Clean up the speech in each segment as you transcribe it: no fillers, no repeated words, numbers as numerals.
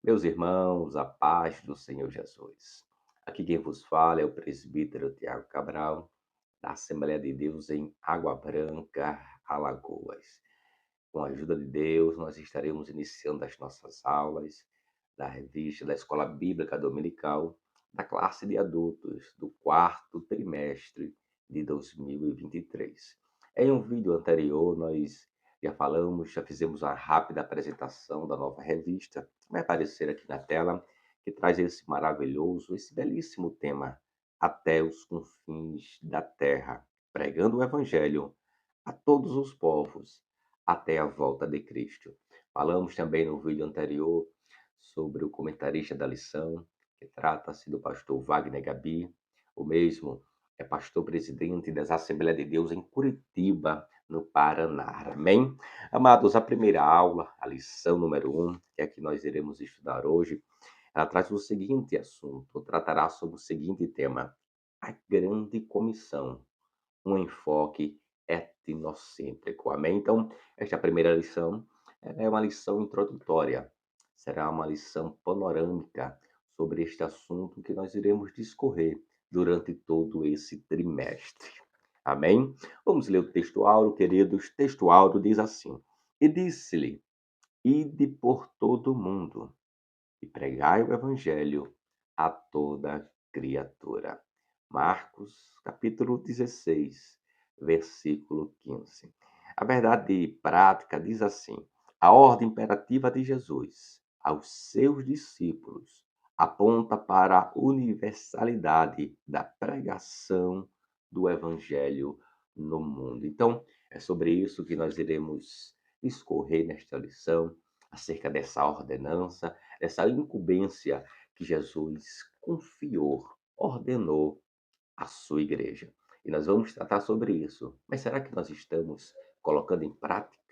Meus irmãos, a paz do Senhor Jesus. Aqui quem vos fala é o presbítero Tiago Cabral, da Assembleia de Deus em Água Branca, Alagoas. Com a ajuda de Deus, nós estaremos iniciando as nossas aulas da revista da Escola Bíblica Dominical da classe de adultos do quarto trimestre de 2023. Em um vídeo anterior, nós já fizemos uma rápida apresentação da nova revista, que vai aparecer aqui na tela, que traz esse maravilhoso, esse belíssimo tema, Até os Confins da Terra, pregando o Evangelho a todos os povos, até a volta de Cristo. Falamos também no vídeo anterior sobre o comentarista da lição, que trata-se do pastor Wagner Gabi. O mesmo é pastor presidente das Assembleias de Deus em Curitiba, no Paraná. Amém? Amados, a primeira aula, a lição número 1, que é que nós iremos estudar hoje, ela traz o seguinte assunto, tratará sobre o seguinte tema: a grande comissão, um enfoque etnocêntrico. Amém? Então, esta primeira lição é uma lição introdutória. Será uma lição panorâmica sobre este assunto que nós iremos discorrer durante todo esse trimestre. Amém? Vamos ler o texto áureo, queridos. Texto áureo diz assim: E disse-lhe: Ide por todo o mundo e pregai o evangelho a toda criatura. Marcos, capítulo 16, versículo 15. A verdade prática diz assim: a ordem imperativa de Jesus aos seus discípulos aponta para a universalidade da pregação do evangelho no mundo. Então, é sobre isso que nós iremos discorrer nesta lição, acerca dessa ordenança, essa incumbência que Jesus confiou, ordenou à sua igreja. E nós vamos tratar sobre isso. Mas será que nós estamos colocando em prática?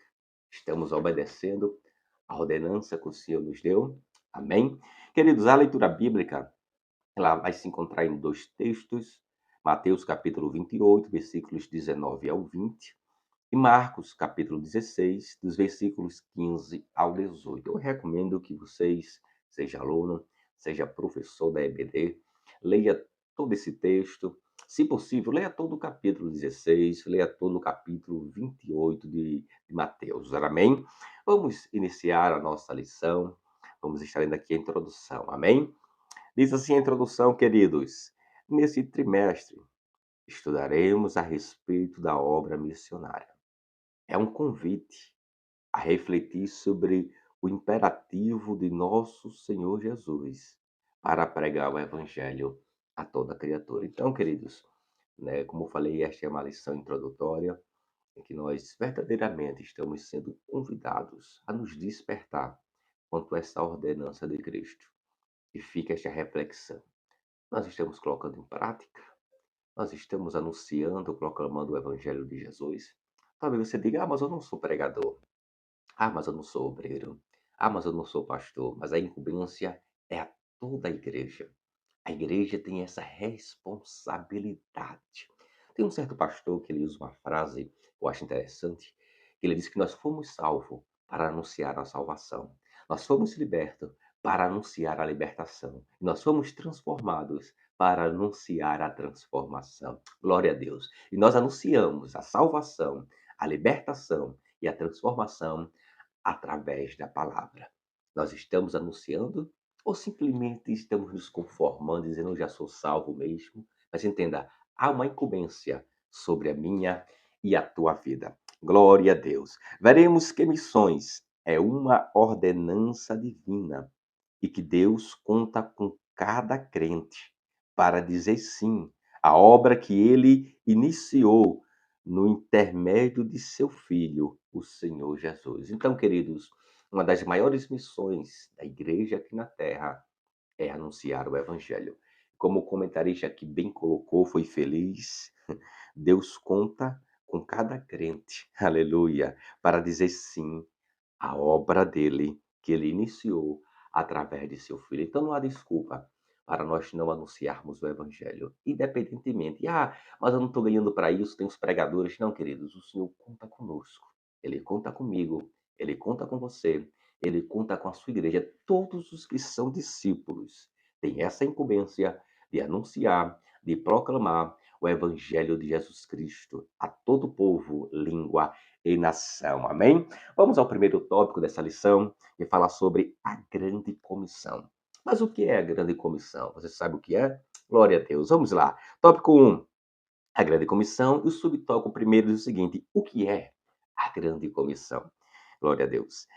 Estamos obedecendo a ordenança que o Senhor nos deu? Amém? Queridos, a leitura bíblica, ela vai se encontrar em dois textos. Mateus capítulo 28, versículos 19 ao 20. E Marcos, capítulo 16, dos versículos 15 ao 18. Eu recomendo que vocês, seja aluno, seja professor da EBD, leia todo esse texto. Se possível, leia todo o capítulo 16, leia todo o capítulo 28 de Mateus. Amém? Vamos iniciar a nossa lição. Vamos estar lendo aqui a introdução. Amém? Diz assim a introdução, queridos. Nesse trimestre, estudaremos a respeito da obra missionária. É um convite a refletir sobre o imperativo de nosso Senhor Jesus para pregar o Evangelho a toda criatura. Então, queridos, né, como eu falei, esta é uma lição introdutória em que nós verdadeiramente estamos sendo convidados a nos despertar quanto a essa ordenança de Cristo. E fica esta reflexão. Nós estamos colocando em prática? Nós estamos anunciando, proclamando o Evangelho de Jesus? Talvez você diga, mas eu não sou pregador. Mas eu não sou obreiro. Mas eu não sou pastor. Mas a incumbência é a toda a igreja. A igreja tem essa responsabilidade. Tem um certo pastor que ele usa uma frase que eu acho interessante, que ele diz que nós fomos salvos para anunciar a salvação. Nós fomos libertos para anunciar a libertação. Nós fomos transformados para anunciar a transformação. Glória a Deus. E nós anunciamos a salvação, a libertação e a transformação através da palavra. Nós estamos anunciando ou simplesmente estamos nos conformando, dizendo eu já sou salvo mesmo? Mas entenda, há uma incumbência sobre a minha e a tua vida. Glória a Deus. Veremos que missões é uma ordenança divina e que Deus conta com cada crente para dizer sim à obra que ele iniciou no intermédio de seu Filho, o Senhor Jesus. Então, queridos, uma das maiores missões da igreja aqui na terra é anunciar o Evangelho. Como o comentarista aqui bem colocou, foi feliz. Deus conta com cada crente, aleluia, para dizer sim à obra dele, que ele iniciou através de seu filho. Então não há desculpa para nós não anunciarmos o Evangelho, independentemente. Mas eu não estou ganhando para isso, tem os pregadores. Não, queridos, o Senhor conta conosco. Ele conta comigo, ele conta com você. ele conta com a sua igreja. Todos os que são discípulos têm essa incumbência de anunciar, de proclamar o evangelho de Jesus Cristo a todo povo, língua e nação. Amém? Vamos ao primeiro tópico dessa lição, que fala sobre a grande comissão. Mas o que é a grande comissão? Você sabe o que é? Glória a Deus. Vamos lá. Tópico 1, a grande comissão. E o subtópico primeiro diz o seguinte: o que é a grande comissão? Glória a Deus.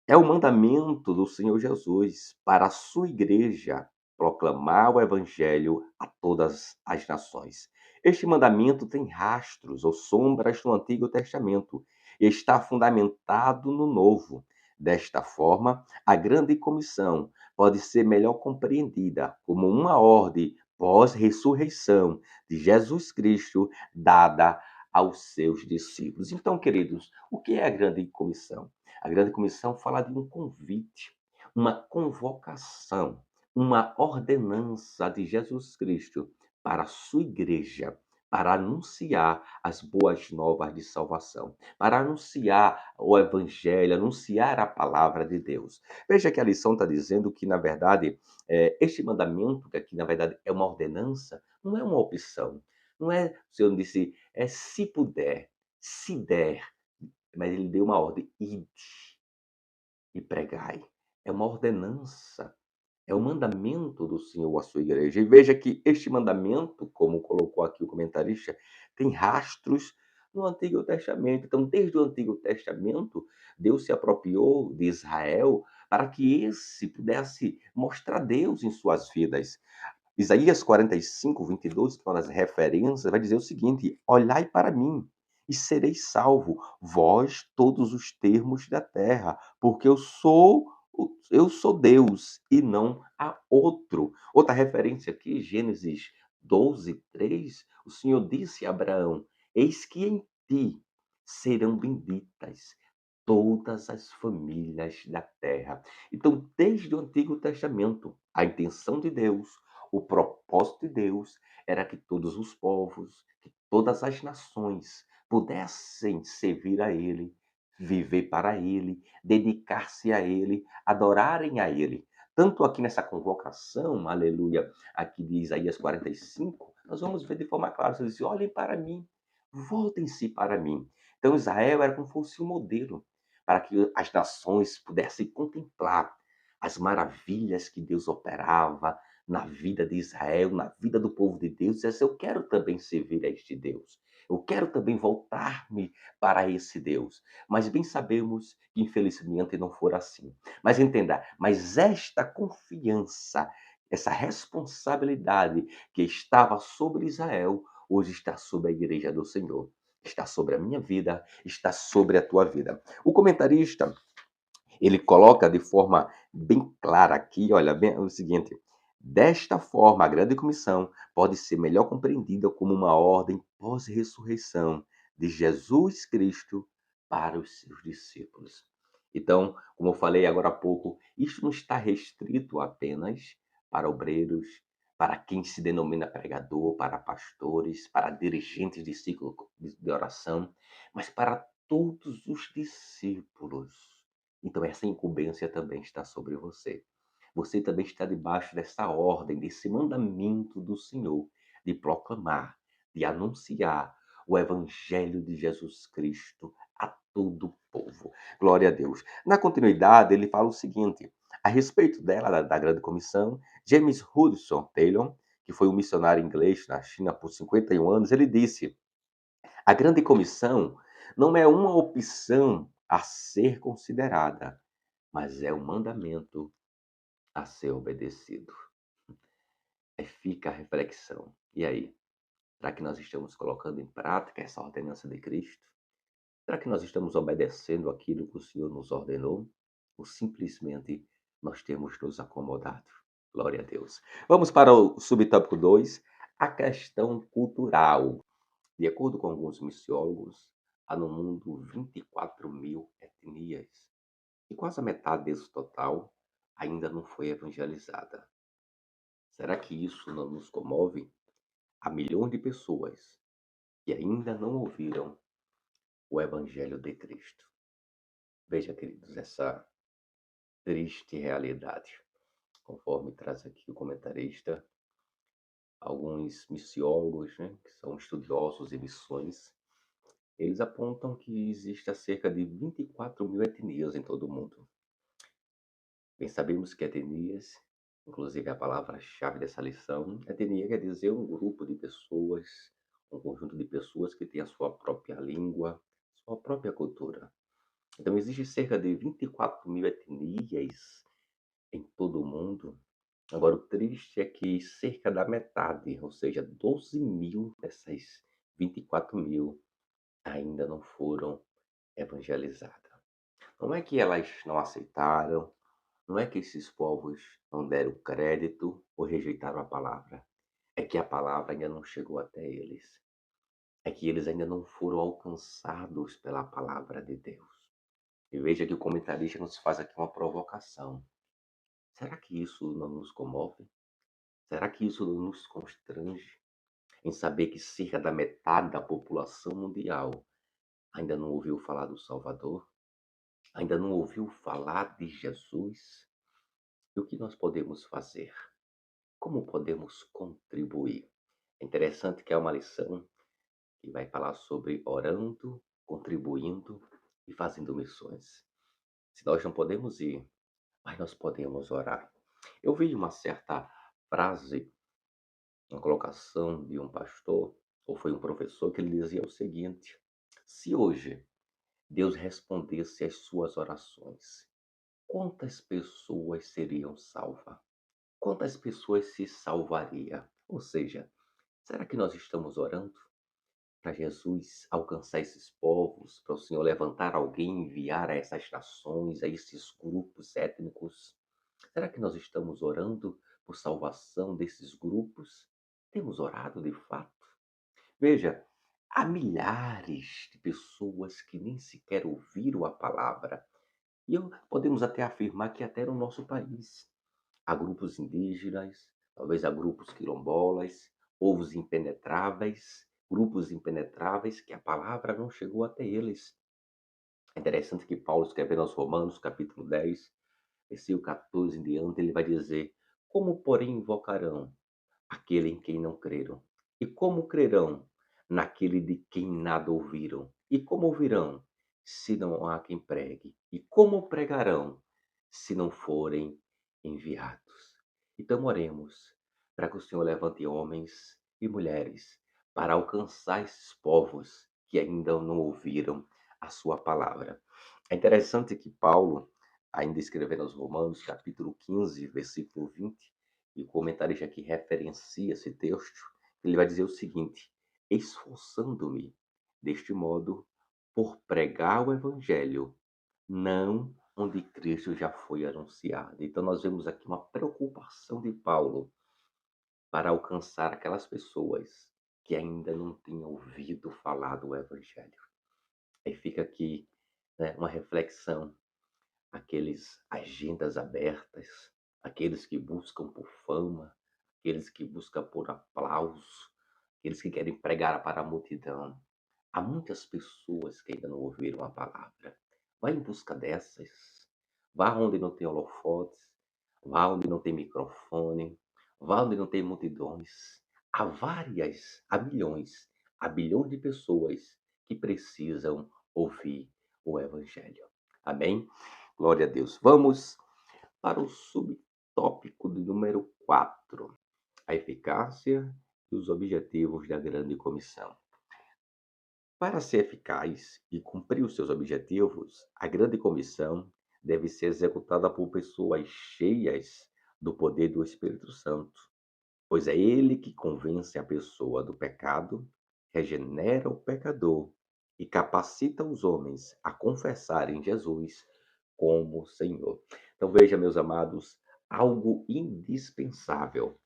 É o mandamento do Senhor Jesus para a sua igreja proclamar o evangelho a todas as nações. Este mandamento tem rastros ou sombras no Antigo Testamento e está fundamentado no Novo. Desta forma, a grande comissão pode ser melhor compreendida como uma ordem pós-ressurreição de Jesus Cristo dada aos seus discípulos. Então, queridos, o que é a grande comissão? A grande comissão fala de um convite, uma convocação, uma ordenança de Jesus Cristo para a sua igreja, para anunciar as boas novas de salvação, para anunciar o evangelho, anunciar a palavra de Deus. Veja que a lição está dizendo que, na verdade, este mandamento, que aqui, na verdade, é uma ordenança, não é uma opção. Não é, o Senhor disse, é se puder, se der, mas ele deu uma ordem: ide e pregai. É uma ordenança, é um mandamento do Senhor à sua igreja. E veja que este mandamento, como colocou aqui o comentarista, tem rastros no Antigo Testamento. Então, desde o Antigo Testamento, Deus se apropriou de Israel para que esse pudesse mostrar Deus em suas vidas. Isaías 45, 22, que é uma das referências, vai dizer o seguinte: olhai para mim e sereis salvo, vós todos os termos da terra, porque eu sou Deus e não há outro. Outra referência aqui, Gênesis 12, 3, o Senhor disse a Abraão: eis que em ti serão benditas todas as famílias da terra. Então, desde o Antigo Testamento, a intenção de Deus, o propósito de Deus era que todos os povos, que todas as nações pudessem servir a Ele, viver para Ele, dedicar-se a Ele, adorarem a Ele. Tanto aqui nessa convocação, aleluia, aqui de Isaías 45, nós vamos ver de forma clara, você diz, olhem para mim, voltem-se para mim. Então Israel era como se fosse um modelo para que as nações pudessem contemplar as maravilhas que Deus operava na vida de Israel, na vida do povo de Deus, e dizer assim, eu quero também servir a este Deus. Eu quero também voltar-me para esse Deus. Mas bem sabemos que, infelizmente, não for assim. Mas entenda, mas esta confiança, essa responsabilidade que estava sobre Israel, hoje está sobre a igreja do Senhor. Está sobre a minha vida, está sobre a tua vida. O comentarista, ele coloca de forma bem clara aqui, olha, bem, o seguinte: desta forma, a grande comissão pode ser melhor compreendida como uma ordem pós-ressurreição de Jesus Cristo para os seus discípulos. Então, como eu falei agora há pouco, isto não está restrito apenas para obreiros, para quem se denomina pregador, para pastores, para dirigentes de ciclo de oração, mas para todos os discípulos. Então essa incumbência também está sobre você. Você também está debaixo dessa ordem, desse mandamento do Senhor, de proclamar, de anunciar o evangelho de Jesus Cristo a todo o povo. Glória a Deus. Na continuidade, ele fala o seguinte, a respeito dela, da grande comissão, James Hudson Taylor, que foi um missionário inglês na China por 51 anos, ele disse: a grande comissão não é uma opção a ser considerada, mas é um mandamento a ser obedecido. Aí fica a reflexão. E aí? Será que nós estamos colocando em prática essa ordenança de Cristo? Será que nós estamos obedecendo aquilo que o Senhor nos ordenou? Ou simplesmente nós temos nos acomodado? Glória a Deus. Vamos para o subtópico 2, a questão cultural. De acordo com alguns missiólogos, há no mundo 24 mil etnias e quase a metade desse total ainda não foi evangelizada. Será que isso não nos comove? Há milhões de pessoas que ainda não ouviram o Evangelho de Cristo. Veja, queridos, triste realidade. Conforme traz aqui o comentarista, alguns missiólogos, né, que são estudiosos em missões, eles apontam que existe cerca de 24 mil etnias em todo o mundo. Bem, sabemos que etnias, inclusive a palavra-chave dessa lição, etnia quer dizer um grupo de pessoas, um conjunto de pessoas que tem a sua própria língua, sua própria cultura. Então, existe cerca de 24 mil etnias em todo o mundo. Agora, o triste é que cerca da metade, ou seja, 12 mil dessas 24 mil, ainda não foram evangelizadas. Não é que elas não aceitaram, não é que esses povos não deram crédito ou rejeitaram a palavra. É que a palavra ainda não chegou até eles. É que eles ainda não foram alcançados pela palavra de Deus. E veja que o comentarista nos faz aqui uma provocação. Será que isso não nos comove? Será que isso não nos constrange em saber que cerca da metade da população mundial ainda não ouviu falar do Salvador? Ainda não ouviu falar de Jesus? E o que nós podemos fazer? Como podemos contribuir? É interessante que é uma lição que vai falar sobre orando, contribuindo e fazendo missões. Se nós não podemos ir, mas nós podemos orar. Eu vi uma certa frase, uma colocação de um pastor, ou foi um professor, que ele dizia o seguinte: se hoje Deus respondesse às suas orações, quantas pessoas seriam salvas? Quantas pessoas se salvaria? Ou seja, será que nós estamos orando para Jesus alcançar esses povos, para o Senhor levantar alguém, enviar a essas nações, a esses grupos étnicos? Será que nós estamos orando por salvação desses grupos? Temos orado de fato? Veja, há milhares de pessoas que nem sequer ouviram a palavra. E podemos até afirmar que até no nosso país há grupos indígenas, talvez há grupos quilombolas, povos impenetráveis, grupos impenetráveis que a palavra não chegou até eles. É interessante que Paulo, escrevendo aos Romanos, capítulo 10, versículo 14 em diante, ele vai dizer: como, porém, invocarão aquele em quem não creram? E como crerão naquele de quem nada ouviram? E como ouvirão se não há quem pregue? E como pregarão se não forem enviados? Então oremos para que o Senhor levante homens e mulheres para alcançar esses povos que ainda não ouviram a sua palavra. É interessante que Paulo, ainda escrevendo aos Romanos, capítulo 15, versículo 20, e o comentarista aqui referencia esse texto, ele vai dizer o seguinte: esforçando-me deste modo por pregar o evangelho, não onde Cristo já foi anunciado. Então nós vemos aqui uma preocupação de Paulo para alcançar aquelas pessoas que ainda não tinham ouvido falar do evangelho. Aí fica aqui, né, uma reflexão: aqueles agendas abertas, aqueles que buscam por fama, aqueles que buscam por aplauso, aqueles que querem pregar para a multidão. Há muitas pessoas que ainda não ouviram a palavra. Vá em busca dessas. Vá onde não tem holofotes, vá onde não tem microfone, vá onde não tem multidões. Há bilhões de pessoas que precisam ouvir o Evangelho. Amém? Glória a Deus. Vamos para o subtópico de número 4, a eficácia e os objetivos da grande comissão. Para ser eficaz e cumprir os seus objetivos, a grande comissão deve ser executada por pessoas cheias do poder do Espírito Santo, pois é ele que convence a pessoa do pecado, regenera o pecador e capacita os homens a confessarem Jesus como Senhor. Então veja, meus amados, algo indispensável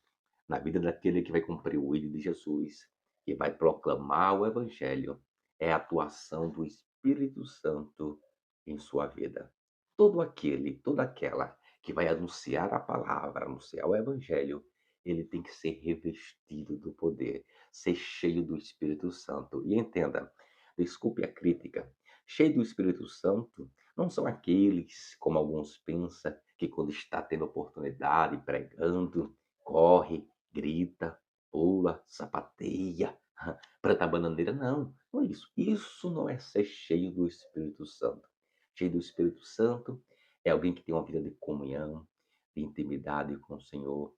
na vida daquele que vai cumprir o ídolo de Jesus, que vai proclamar o Evangelho, é a atuação do Espírito Santo em sua vida. Todo aquele, toda aquela que vai anunciar a palavra, anunciar o Evangelho, ele tem que ser revestido do poder, ser cheio do Espírito Santo. E entenda, desculpe a crítica, cheio do Espírito Santo Não são aqueles, como alguns pensam, que quando está tendo oportunidade, pregando, corre, grita, pula, sapateia, planta bananeira. Não, não é isso. Isso não é ser cheio do Espírito Santo. Cheio do Espírito Santo é alguém que tem uma vida de comunhão, de intimidade com o Senhor,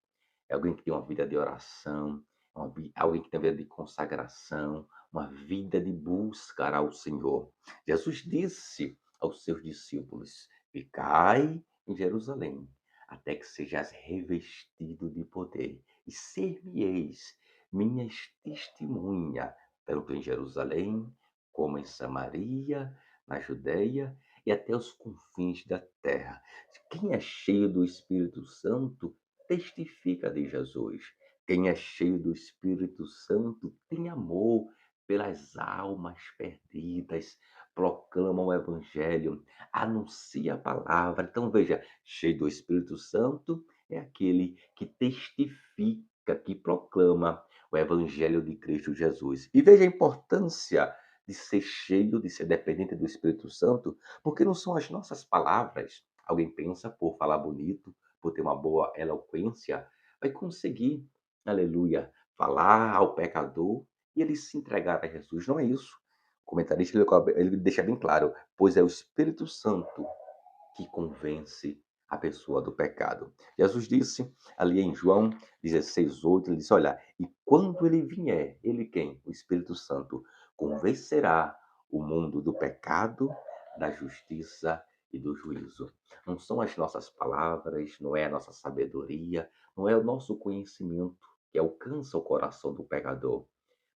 é alguém que tem uma vida de oração, alguém que tem uma vida de consagração, uma vida de buscar ao Senhor. Jesus disse aos seus discípulos: ficai em Jerusalém, até que sejais revestido de poder, e ser-me-eis minhas testemunhas, tanto em Jerusalém, como em Samaria, na Judéia e até os confins da terra. Quem é cheio do Espírito Santo testifica de Jesus. Quem é cheio do Espírito Santo tem amor pelas almas perdidas, proclama o Evangelho, anuncia a palavra. Então, veja, cheio do Espírito Santo é aquele que testifica, que proclama o Evangelho de Cristo Jesus. E veja a importância de ser cheio, de ser dependente do Espírito Santo, porque não são as nossas palavras. Alguém pensa, por falar bonito, por ter uma boa eloquência, vai conseguir, aleluia, falar ao pecador e ele se entregar a Jesus. Não é isso. O comentarista ele deixa bem claro, pois é o Espírito Santo que convence a pessoa do pecado. Jesus disse ali em João 16:8, ele disse: olha, e quando ele vier, ele quem? O Espírito Santo, convencerá o mundo do pecado, da justiça e do juízo. Não são as nossas palavras, não é a nossa sabedoria, não é o nosso conhecimento que alcança o coração do pecador,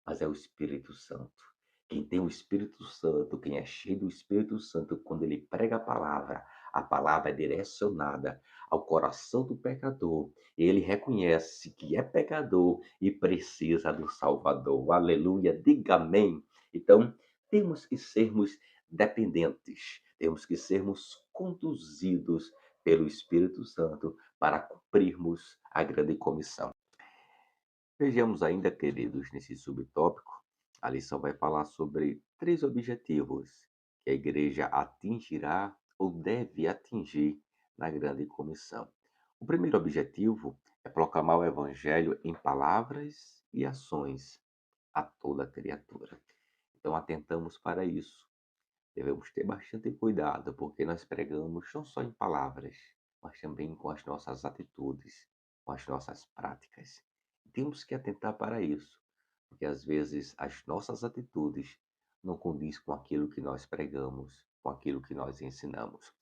mas é o Espírito Santo. Quem tem o Espírito Santo, quem é cheio do Espírito Santo, quando ele prega a palavra é direcionada ao coração do pecador. Ele reconhece que é pecador e precisa do Salvador. Aleluia, diga amém. Então, temos que sermos dependentes, temos que sermos conduzidos pelo Espírito Santo para cumprirmos a grande comissão. Vejamos ainda, queridos, nesse subtópico, a lição vai falar sobre 3 objetivos que a igreja atingirá ou deve atingir na grande comissão. O primeiro objetivo é proclamar o evangelho em palavras e ações a toda criatura. Então atentamos para isso. Devemos ter bastante cuidado, porque nós pregamos não só em palavras, mas também com as nossas atitudes, com as nossas práticas. Temos que atentar para isso, porque às vezes as nossas atitudes não condiz com aquilo que nós pregamos, com aquilo que nós ensinamos.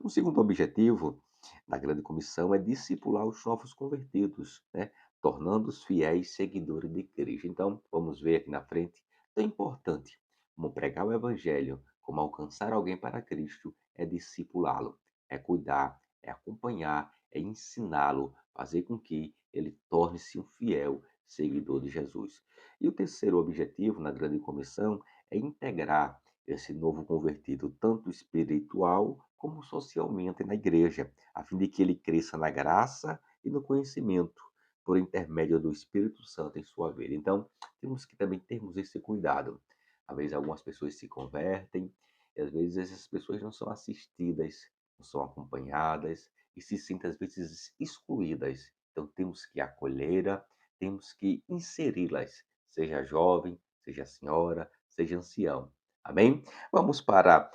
Um segundo objetivo da grande comissão é discipular os novos convertidos, né? Tornando-os fiéis seguidores de Cristo. Então, vamos ver aqui na frente, tão importante como pregar o evangelho, como alcançar alguém para Cristo, é discipulá-lo, é cuidar, é acompanhar, é ensiná-lo, fazer com que ele torne-se um fiel seguidor de Jesus. E o terceiro objetivo na grande comissão é integrar esse novo convertido, tanto espiritual como socialmente na igreja, a fim de que ele cresça na graça e no conhecimento, por intermédio do Espírito Santo em sua vida. Então, temos que também termos esse cuidado. Às vezes algumas pessoas se convertem, e às vezes essas pessoas não são assistidas, não são acompanhadas e se sentem às vezes excluídas. Então temos que acolhê-la, temos que inseri-las, seja jovem, seja senhora, seja ancião. Amém? Vamos para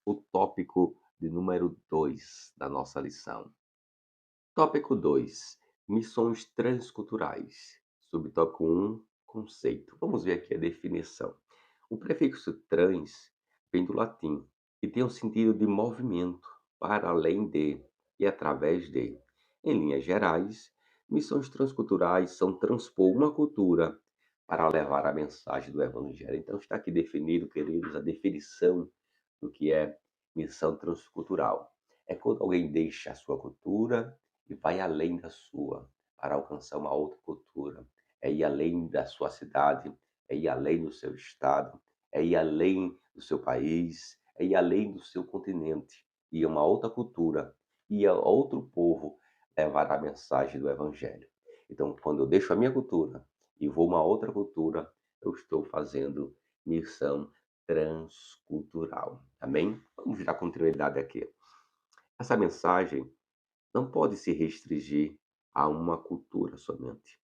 o tópico de número 2 da nossa lição. Tópico 2: Missões transculturais. Subtópico 1: Conceito. Vamos ver aqui a definição. O prefixo trans vem do latim e tem o sentido de movimento, para além de e através de. Em linhas gerais, missões transculturais são transpor uma cultura para levar a mensagem do Evangelho. Então está aqui definido, queridos, a definição do que é missão transcultural. É quando alguém deixa a sua cultura e vai além da sua, para alcançar uma outra cultura. É ir além da sua cidade, é ir além do seu estado, é ir além do seu país, é ir além do seu continente, ir a uma outra cultura, ir a outro povo levar a mensagem do Evangelho. Então, quando eu deixo a minha cultura e vou a uma outra cultura, eu estou fazendo missão transcultural. Amém? Vamos dar continuidade aqui. Essa mensagem não pode se restringir a uma cultura somente,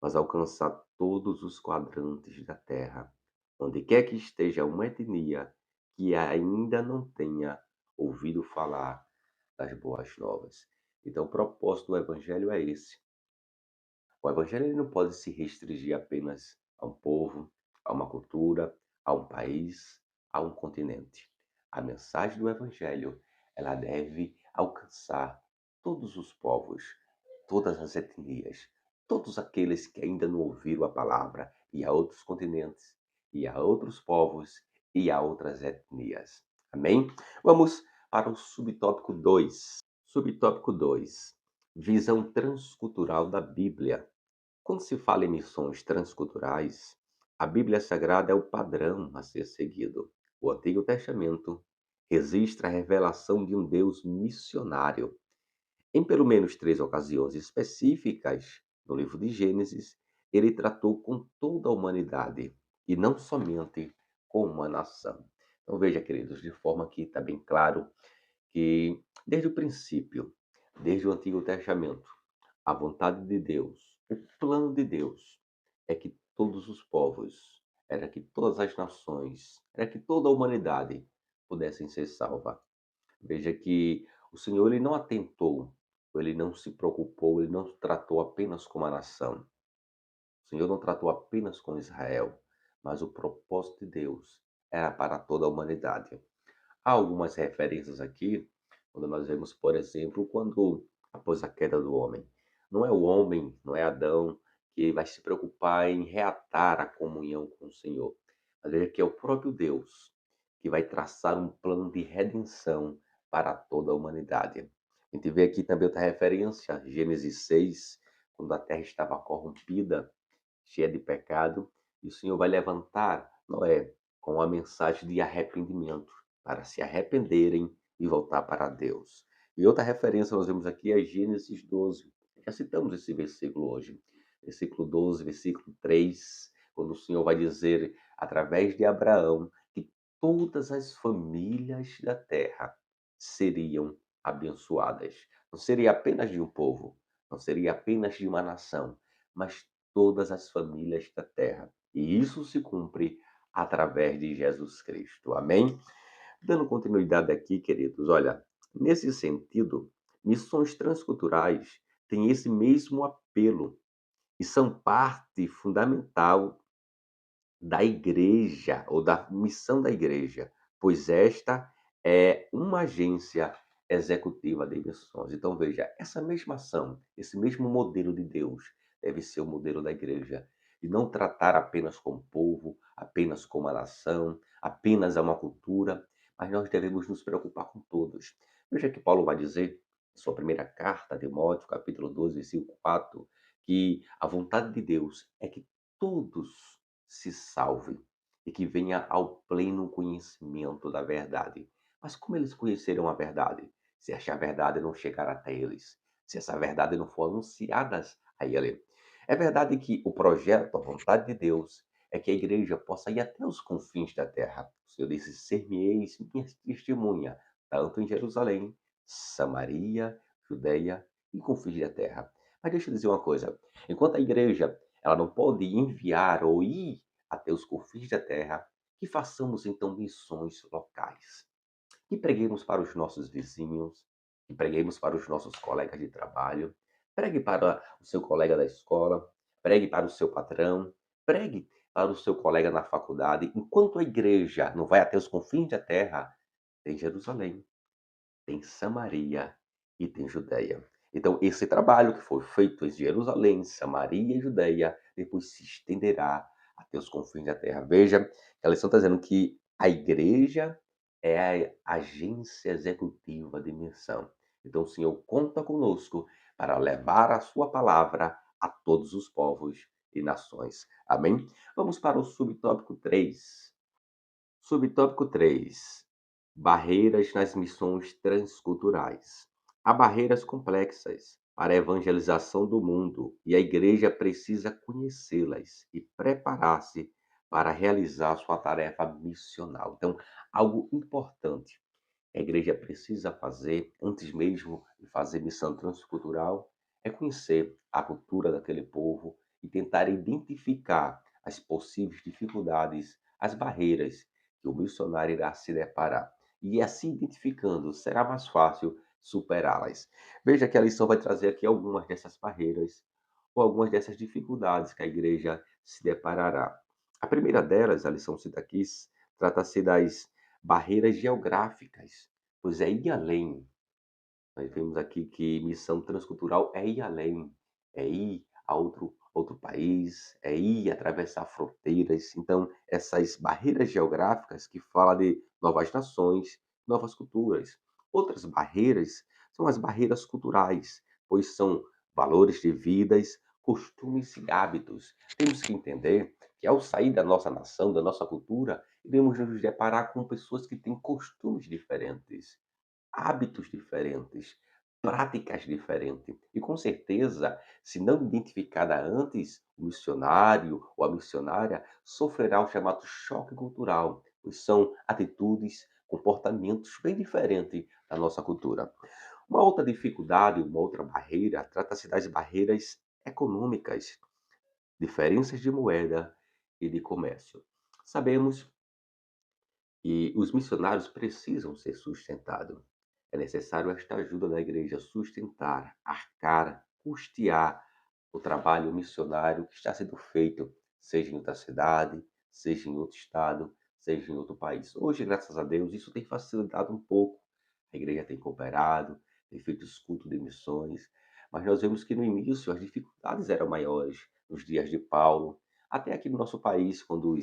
mas alcançar todos os quadrantes da Terra, onde quer que esteja uma etnia que ainda não tenha ouvido falar das boas novas. Então, o propósito do Evangelho é esse. O Evangelho ele não pode se restringir apenas a um povo, a uma cultura, a um país, a um continente. A mensagem do Evangelho, ela deve alcançar todos os povos, todas as etnias, todos aqueles que ainda não ouviram a palavra, e a outros continentes, e a outros povos, e a outras etnias. Amém? Vamos para o subtópico 2. Subtópico 2: Visão transcultural da Bíblia. Quando se fala em missões transculturais, a Bíblia Sagrada é o padrão a ser seguido. O Antigo Testamento registra a revelação de um Deus missionário. Em pelo menos três ocasiões específicas, no livro de Gênesis, ele tratou com toda a humanidade e não somente com uma nação. Então veja, queridos, de forma que está bem claro que desde o princípio, desde o Antigo Testamento, a vontade de Deus, o plano de Deus é que todos os povos, era que todas as nações, era que toda a humanidade pudessem ser salva. Veja que o Senhor ele não atentou, ele não se preocupou, ele não tratou apenas com a nação. O Senhor não tratou apenas com Israel, mas o propósito de Deus era para toda a humanidade. Há algumas referências aqui, quando nós vemos, por exemplo, quando após a queda do homem, não é o homem, não é Adão, que vai se preocupar em reatar a comunhão com o Senhor, mas veja que é o próprio Deus que vai traçar um plano de redenção para toda a humanidade. A gente vê aqui também outra referência, Gênesis 6, quando a terra estava corrompida, cheia de pecado, e o Senhor vai levantar Noé com a mensagem de arrependimento, para se arrependerem e voltar para Deus. E outra referência nós vemos aqui é Gênesis 12. Já citamos esse versículo hoje. Versículo 12, versículo 3, quando o Senhor vai dizer, através de Abraão, que todas as famílias da terra seriam abençoadas. Não seria apenas de um povo, não seria apenas de uma nação, mas todas as famílias da terra. E isso se cumpre através de Jesus Cristo. Amém? Dando continuidade aqui, queridos, olha, nesse sentido, missões transculturais têm esse mesmo apelo e são parte fundamental da igreja ou da missão da igreja, pois esta é uma agência executiva de missões. Então veja, essa mesma ação, esse mesmo modelo de Deus deve ser o modelo da igreja, e não tratar apenas como povo, apenas como uma nação, apenas a uma cultura, mas nós devemos nos preocupar com todos. Veja que Paulo vai dizer, em sua primeira carta, a Timóteo, capítulo 12, versículo 4, que a vontade de Deus é que todos se salve e que venha ao pleno conhecimento da verdade. Mas como eles conheceram a verdade? Se esta verdade não chegar até eles, se essa verdade não for anunciada a ele. É verdade que o projeto, a vontade de Deus, é que a igreja possa ir até os confins da terra. O Senhor disse: Ser-me-eis minha testemunha, tanto em Jerusalém, Samaria, Judeia e confins da terra. Mas deixa eu dizer uma coisa: enquanto a igreja ela não pode enviar ou ir até os confins da terra, que façamos então missões locais. Que preguemos para os nossos vizinhos, que preguemos para os nossos colegas de trabalho, pregue para o seu colega da escola, pregue para o seu patrão, pregue para o seu colega na faculdade. Enquanto a igreja não vai até os confins da terra, tem Jerusalém, tem Samaria e tem Judeia. Então, esse trabalho que foi feito em Jerusalém, Samaria e Judeia, depois se estenderá até os confins da terra. Veja, a lição está dizendo que a igreja é a agência executiva de missão. Então, o Senhor conta conosco para levar a sua palavra a todos os povos e nações. Amém? Vamos para o subtópico 3. Subtópico 3: Barreiras nas missões transculturais. Há barreiras complexas para a evangelização do mundo e a igreja precisa conhecê-las e preparar-se para realizar sua tarefa missional. Então, algo importante. a igreja precisa fazer, antes mesmo de fazer missão transcultural, é conhecer a cultura daquele povo e tentar identificar as possíveis dificuldades, as barreiras que o missionário irá se deparar. E assim identificando, será mais fácil superá-las. Veja que a lição vai trazer aqui algumas dessas barreiras ou algumas dessas dificuldades que a igreja se deparará. A primeira delas, a lição cita aqui, trata-se das barreiras geográficas, pois é ir além. Nós vemos aqui que missão transcultural é ir além, é ir a outro país, é ir atravessar fronteiras. Então, essas barreiras geográficas que fala de novas nações, novas culturas. Outras barreiras são as barreiras culturais, pois são valores de vidas, costumes e hábitos. Temos que entender que ao sair da nossa nação, da nossa cultura, iremos nos deparar com pessoas que têm costumes diferentes, hábitos diferentes, práticas diferentes. E com certeza, se não identificada antes, o missionário ou a missionária sofrerá o chamado choque cultural, pois são atitudes, comportamentos bem diferentes da nossa cultura. Uma outra dificuldade, uma outra barreira, trata-se das barreiras econômicas, diferenças de moeda e de comércio. Sabemos e os missionários precisam ser sustentados. É necessário esta ajuda da igreja sustentar, arcar, custear o trabalho missionário que está sendo feito, seja em outra cidade, seja em outro estado, seja em outro país. Hoje, graças a Deus, isso tem facilitado um pouco. A igreja tem cooperado, tem feito os cultos de missões, mas nós vemos que no início as dificuldades eram maiores, nos dias de Paulo, até aqui no nosso país, quando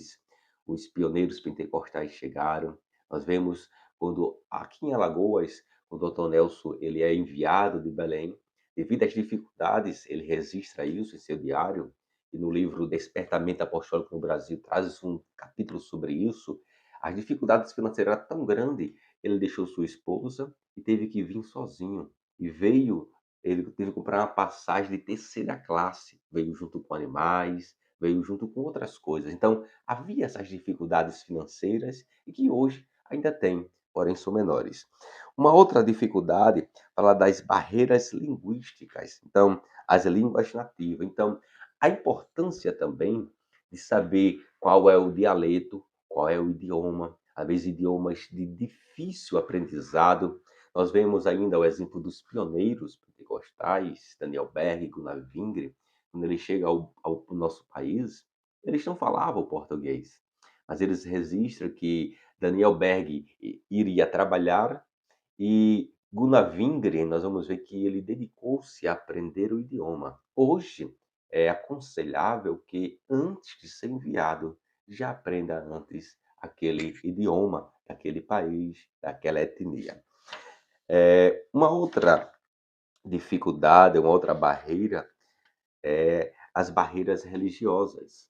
os pioneiros pentecostais chegaram. Nós vemos quando aqui em Alagoas, o doutor Nelson ele é enviado de Belém, devido às dificuldades, ele registra isso em seu diário, e no livro Despertamento Apostólico no Brasil traz um capítulo sobre isso. As dificuldades financeiras eram tão grandes, ele deixou sua esposa e teve que vir sozinho. E veio, ele teve que comprar uma passagem de terceira classe, veio junto com animais, veio junto com outras coisas. Então, havia essas dificuldades financeiras e que hoje ainda tem, porém são menores. Uma outra dificuldade fala das barreiras linguísticas, então, as línguas nativas. Então, a importância também de saber qual é o dialeto, qual é o idioma, às vezes idiomas de difícil aprendizado. Nós vemos ainda o exemplo dos pioneiros pentecostais, Daniel Berg, Gunnar Wingre, quando ele chega ao nosso país, eles não falavam português, mas eles registram que Daniel Berg iria trabalhar e Gunnar Wingren, nós vamos ver que ele dedicou-se a aprender o idioma. Hoje, é aconselhável que, antes de ser enviado, já aprenda antes aquele idioma daquele país, daquela etnia. Uma outra dificuldade, uma outra barreira é as barreiras religiosas,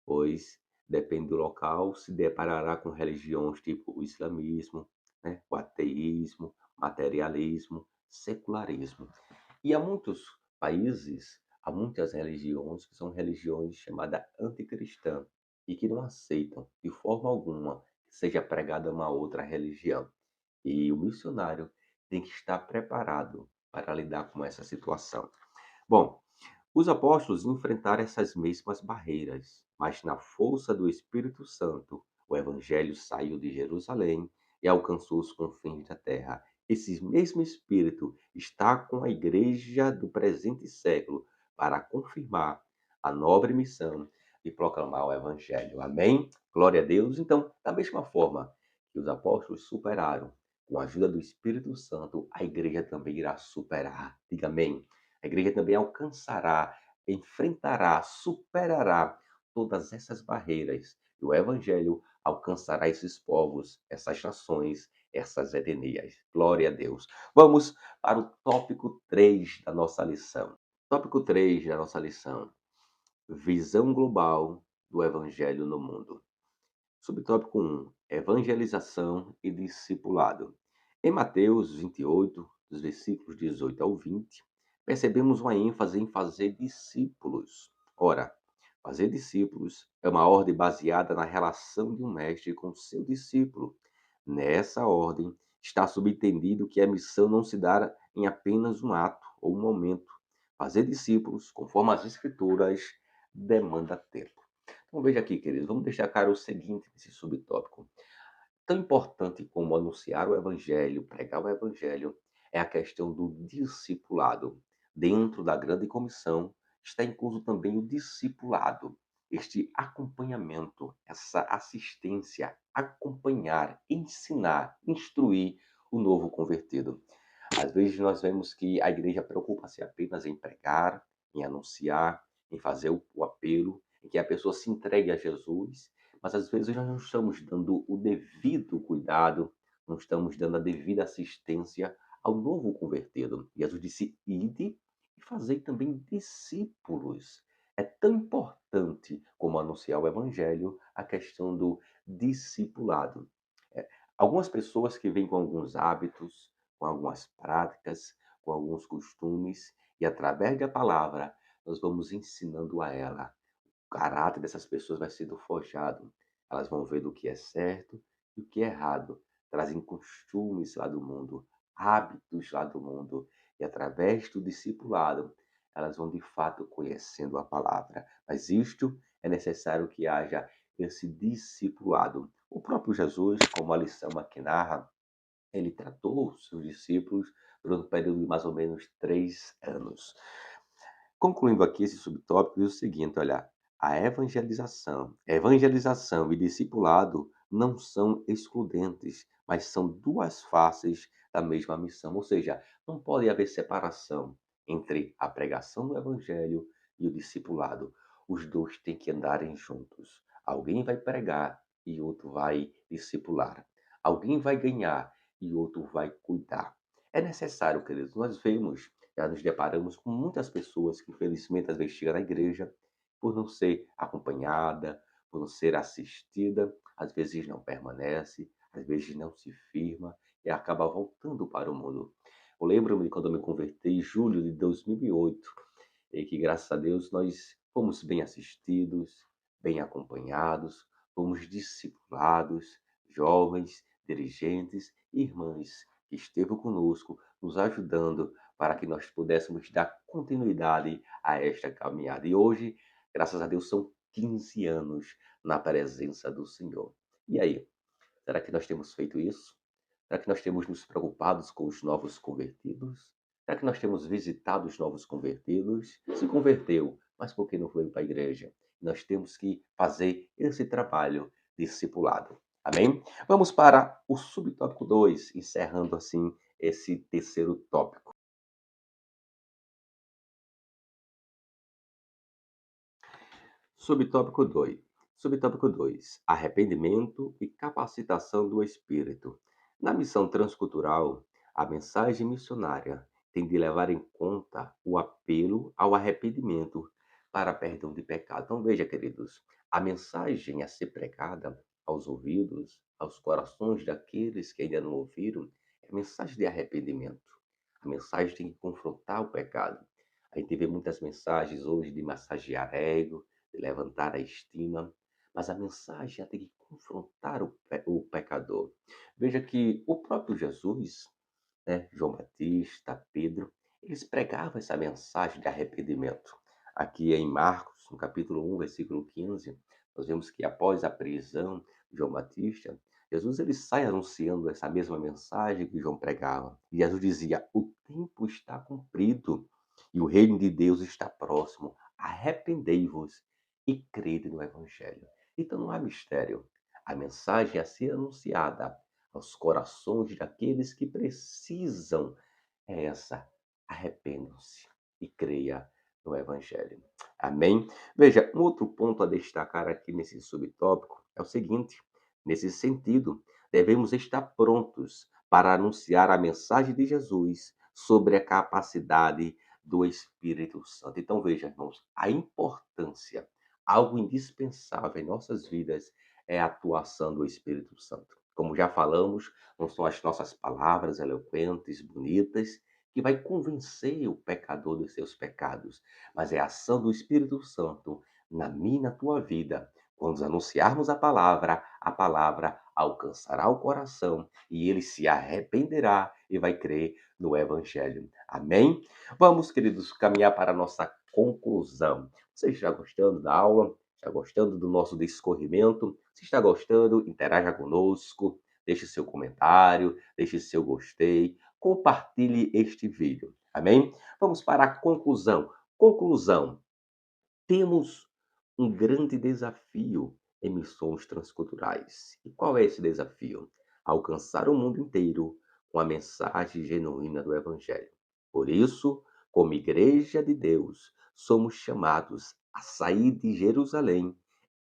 pois depende do local, se deparará com religiões tipo o islamismo, né, o ateísmo, materialismo, secularismo. E há muitos países, há muitas religiões que são religiões chamadas anticristãs e que não aceitam de forma alguma que seja pregada uma outra religião. E o missionário tem que estar preparado para lidar com essa situação. Bom, os apóstolos enfrentaram essas mesmas barreiras, mas na força do Espírito Santo, o Evangelho saiu de Jerusalém e alcançou os confins da terra. Esse mesmo Espírito está com a igreja do presente século para confirmar a nobre missão de proclamar o Evangelho. Amém? Glória a Deus. Então, da mesma forma que os apóstolos superaram, com a ajuda do Espírito Santo, a igreja também irá superar. Diga amém. A igreja também alcançará, enfrentará, superará todas essas barreiras. E o Evangelho alcançará esses povos, essas nações, essas etnias. Glória a Deus. Vamos para o tópico 3 da nossa lição. Tópico 3 da nossa lição. Visão global do Evangelho no mundo. Subtópico 1. Evangelização e discipulado. Em Mateus 28, dos versículos 18 ao 20, percebemos uma ênfase em fazer discípulos. Ora, fazer discípulos é uma ordem baseada na relação de um mestre com seu discípulo. Nessa ordem Está subentendido que a missão não se dá em apenas um ato ou um momento. Fazer discípulos, conforme as Escrituras, demanda tempo. Então veja aqui, queridos, vamos deixar claro o seguinte nesse subtópico. Tão importante como anunciar o evangelho, pregar o evangelho, é a questão do discipulado. Dentro da grande comissão está incluso também o discipulado, este acompanhamento, essa assistência, acompanhar, ensinar, instruir o novo convertido. Às vezes nós vemos que a igreja preocupa-se apenas em pregar, em anunciar, em fazer o apelo, em que a pessoa se entregue a Jesus, mas às vezes nós não estamos dando o devido cuidado, não estamos dando a devida assistência ao novo convertido. Jesus disse: ide e fazei também discípulos. É tão importante como anunciar o evangelho a questão do discipulado. É, algumas pessoas que vêm com alguns hábitos, com algumas práticas, com alguns costumes, e através da palavra nós vamos ensinando a ela. O caráter dessas pessoas vai sendo forjado. Elas vão ver do que é certo e o que é errado. Trazem costumes lá do mundo, hábitos lá do mundo. E através do discipulado, elas vão de fato conhecendo a palavra. Mas isto é necessário que haja esse discipulado. O próprio Jesus, como a lição aqui narra, ele tratou os seus discípulos durante um período de mais ou menos 3 anos. Concluindo aqui esse subtópico, diz o seguinte, olha, a evangelização e discipulado não são excludentes, mas são duas faces da mesma missão. Ou seja, não pode haver separação entre a pregação do evangelho e o discipulado. Os dois têm que andarem juntos. Alguém vai pregar e outro vai discipular. Alguém vai ganhar e outro vai cuidar. É necessário, queridos, nós vemos, já nos deparamos com muitas pessoas que infelizmente às vezes chegam na igreja por não ser acompanhada, por não ser assistida, às vezes não permanece, às vezes não se firma e acaba voltando para o mundo. Eu lembro-me de quando eu me converti em julho de 2008, e que graças a Deus nós fomos bem assistidos, bem acompanhados, fomos discipulados, jovens, dirigentes e irmãs que esteve conosco, nos ajudando para que nós pudéssemos dar continuidade a esta caminhada. E hoje, graças a Deus, são 15 anos na presença do Senhor. E aí, será que nós temos feito isso? Será que nós temos nos preocupados com os novos convertidos? Será que nós temos visitado os novos convertidos? Se converteu, mas por que não veio para a igreja? Nós temos que fazer esse trabalho discipulado. Amém? Vamos para o subtópico 2, encerrando assim esse terceiro tópico. Subtópico 2. Subtópico 2. Arrependimento e capacitação do espírito. Na missão transcultural, a mensagem missionária tem de levar em conta o apelo ao arrependimento para perdão de pecado. Então veja, queridos, a mensagem a ser pregada aos ouvidos, aos corações daqueles que ainda não ouviram, é a mensagem de arrependimento. A mensagem tem que confrontar o pecado. A gente vê muitas mensagens hoje de massagear ego, de levantar a estima, mas a mensagem tem que confrontar o pecador. Veja que o próprio Jesus, né, João Batista, Pedro, eles pregavam essa mensagem de arrependimento. Aqui em Marcos, no capítulo 1, versículo 15, nós vemos que após a prisão de João Batista, Jesus ele sai anunciando essa mesma mensagem que João pregava. E Jesus dizia: o tempo está cumprido e o reino de Deus está próximo. Arrependei-vos e crede no Evangelho. Então não há mistério. A mensagem a ser anunciada aos corações daqueles que precisam é essa: arrependam-se e creia no Evangelho. Amém? Veja, um outro ponto a destacar aqui nesse subtópico é o seguinte: nesse sentido, devemos estar prontos para anunciar a mensagem de Jesus sobre a capacidade do Espírito Santo. Então, veja, irmãos, a importância, algo indispensável em nossas vidas é a atuação do Espírito Santo. Como já falamos, não são as nossas palavras eloquentes, bonitas, que vai convencer o pecador dos seus pecados, mas é a ação do Espírito Santo na minha e na tua vida, Quando anunciarmos a palavra alcançará o coração e ele se arrependerá e vai crer no evangelho. Amém? Vamos, queridos, caminhar para a nossa conclusão. Você está gostando da aula? Está gostando do nosso discorrimento? Se está gostando, interaja conosco, deixe seu comentário, deixe seu gostei, compartilhe este vídeo. Amém? Vamos para a conclusão. Conclusão. Temos um grande desafio em missões transculturais. E qual é esse desafio? Alcançar o mundo inteiro com a mensagem genuína do Evangelho. Por isso, como Igreja de Deus, somos chamados a sair de Jerusalém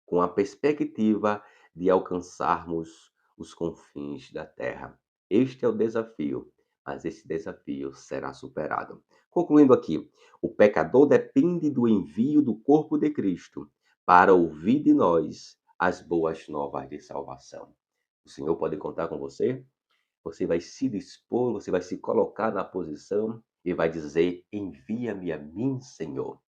com a perspectiva de alcançarmos os confins da terra. Este é o desafio, mas esse desafio será superado. Concluindo aqui, o pecador depende do envio do corpo de Cristo para ouvir de nós as boas novas de salvação. O Senhor pode contar com você? Você vai se dispor, você vai se colocar na posição e vai dizer: envia-me a mim, Senhor.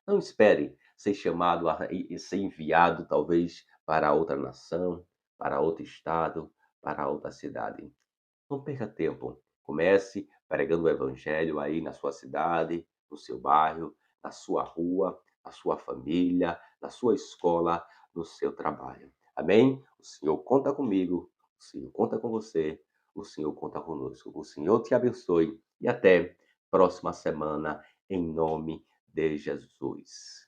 Não espere ser chamado e ser enviado, talvez, para outra nação, para outro estado, para outra cidade. Não perca tempo. Comece pregando o evangelho aí na sua cidade, no seu bairro, na sua rua, na sua família, na sua escola, no seu trabalho. Amém? O Senhor conta comigo, o Senhor conta com você, o Senhor conta conosco. O Senhor te abençoe e até próxima semana, em nome de Jesus.